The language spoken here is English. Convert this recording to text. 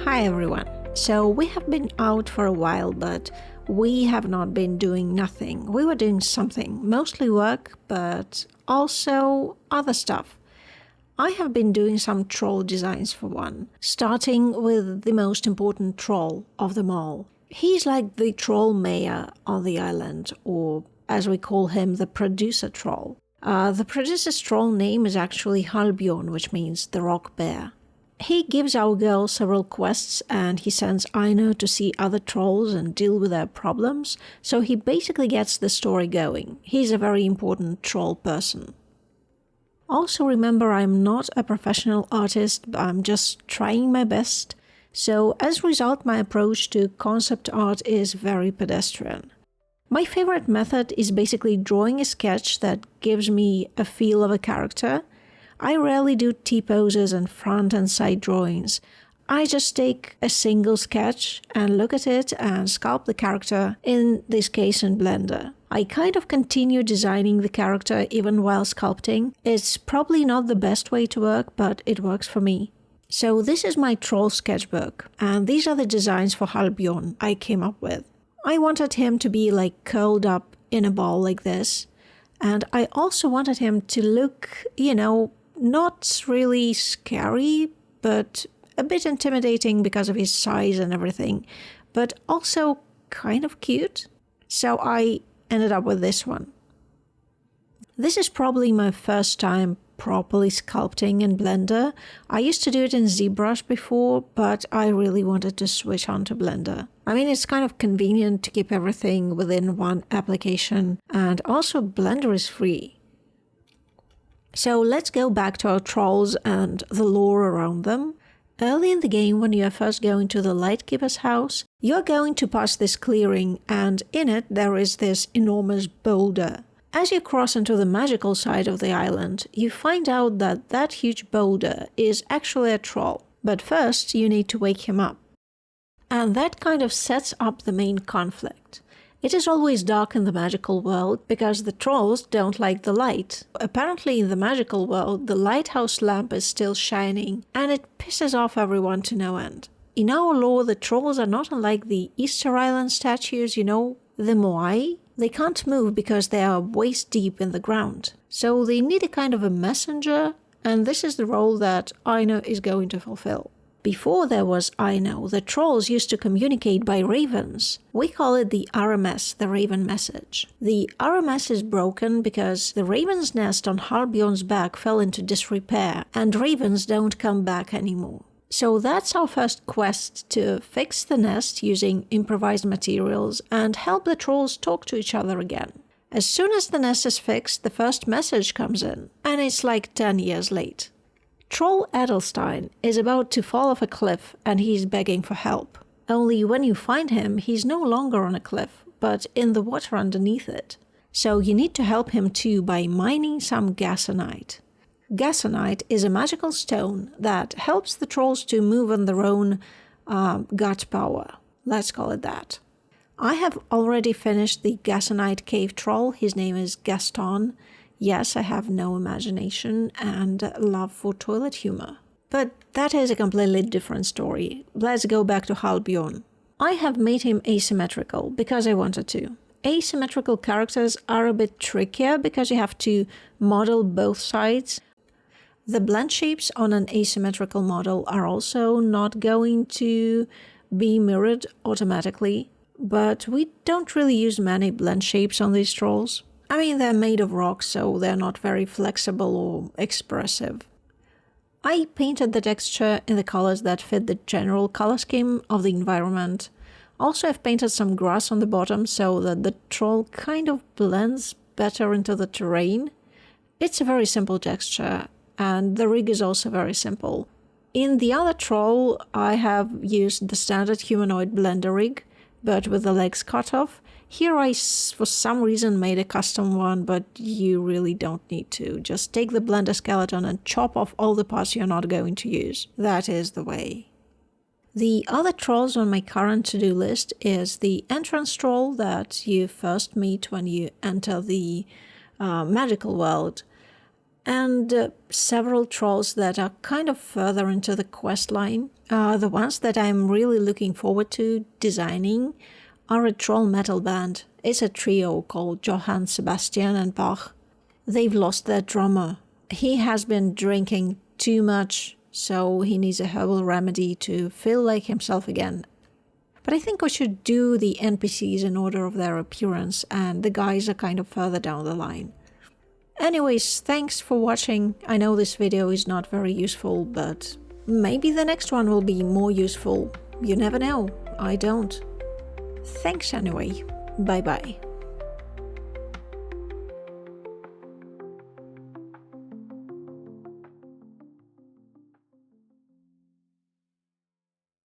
Hi everyone. So we have been out for a while, but we have not been doing nothing. We were doing something, mostly work, but also other stuff. I have been doing some troll designs for one, starting with the most important troll of them all. He's like the troll mayor on the island, or as we call him, the producer troll. The producer's troll name is actually Hallbjorn, which means the rock bear. He gives our girl several quests and he sends Aino to see other trolls and deal with their problems, so he basically gets the story going. He's a very important troll person. Also remember, I'm not a professional artist, but I'm just trying my best, so as a result my approach to concept art is very pedestrian. My favorite method is basically drawing a sketch that gives me a feel of a character. I rarely do T-poses and front and side drawings. I just take a single sketch and look at it and sculpt the character, in this case in Blender. I kind of continue designing the character even while sculpting. It's probably not the best way to work, but it works for me. So this is my troll sketchbook, and these are the designs for Hallbjorn I came up with. I wanted him to be like curled up in a ball like this, and I also wanted him to look, not really scary, but a bit intimidating because of his size and everything, but also kind of cute. So I ended up with this one. This is probably my first time properly sculpting in Blender. I used to do it in ZBrush before, but I really wanted to switch on to Blender. I mean, it's kind of convenient to keep everything within one application, and also Blender is free. So let's go back to our trolls and the lore around them. Early in the game, when you are first going to the Lightkeeper's house, you're going to pass this clearing, and in it there is this enormous boulder. As you cross into the magical side of the island, you find out that that huge boulder is actually a troll. But first you need to wake him up. And that kind of sets up the main conflict. It is always dark in the magical world because the trolls don't like the light. Apparently in the magical world, the lighthouse lamp is still shining, and it pisses off everyone to no end. In our lore, the trolls are not unlike the Easter Island statues, the Moai. They can't move because they are waist deep in the ground. So they need a kind of a messenger, and this is the role that Aino is going to fulfill. Before there was Aino, the trolls used to communicate by ravens. We call it the RMS, the raven message. The RMS is broken because the raven's nest on Hallbjorn's back fell into disrepair, and ravens don't come back anymore. So that's our first quest, to fix the nest using improvised materials and help the trolls talk to each other again. As soon as the nest is fixed, the first message comes in, and it's like 10 years late. Troll Edelstein is about to fall off a cliff and he's begging for help. Only when you find him, he's no longer on a cliff, but in the water underneath it. So you need to help him too by mining some gasonite. Gasonite is a magical stone that helps the trolls to move on their own gut power. Let's call it that. I have already finished the gasonite cave troll. His name is Gaston. Yes, I have no imagination and love for toilet humor. But that is a completely different story. Let's go back to Hallbjorn. I have made him asymmetrical because I wanted to. Asymmetrical characters are a bit trickier because you have to model both sides. The blend shapes on an asymmetrical model are also not going to be mirrored automatically, but we don't really use many blend shapes on these trolls. I mean, they're made of rock, so they're not very flexible or expressive. I painted the texture in the colors that fit the general color scheme of the environment. Also, I've painted some grass on the bottom so that the troll kind of blends better into the terrain. It's a very simple texture, and the rig is also very simple. In the other troll, I have used the standard humanoid blender rig, but with the legs cut off. Here I, for some reason, made a custom one, but you really don't need to. Just take the blender skeleton and chop off all the parts you're not going to use. That is the way. The other trolls on my current to-do list is the entrance troll that you first meet when you enter the magical world. And several trolls that are kind of further into the quest line. The ones that I'm really looking forward to designing are a troll metal band. It's a trio called Johann, Sebastian and Bach. They've lost their drummer. He has been drinking too much, so he needs a herbal remedy to feel like himself again. But I think we should do the NPCs in order of their appearance, and the guys are kind of further down the line. Anyways, thanks for watching. I know this video is not very useful, but maybe the next one will be more useful. You never know. I don't. Thanks anyway. Bye bye.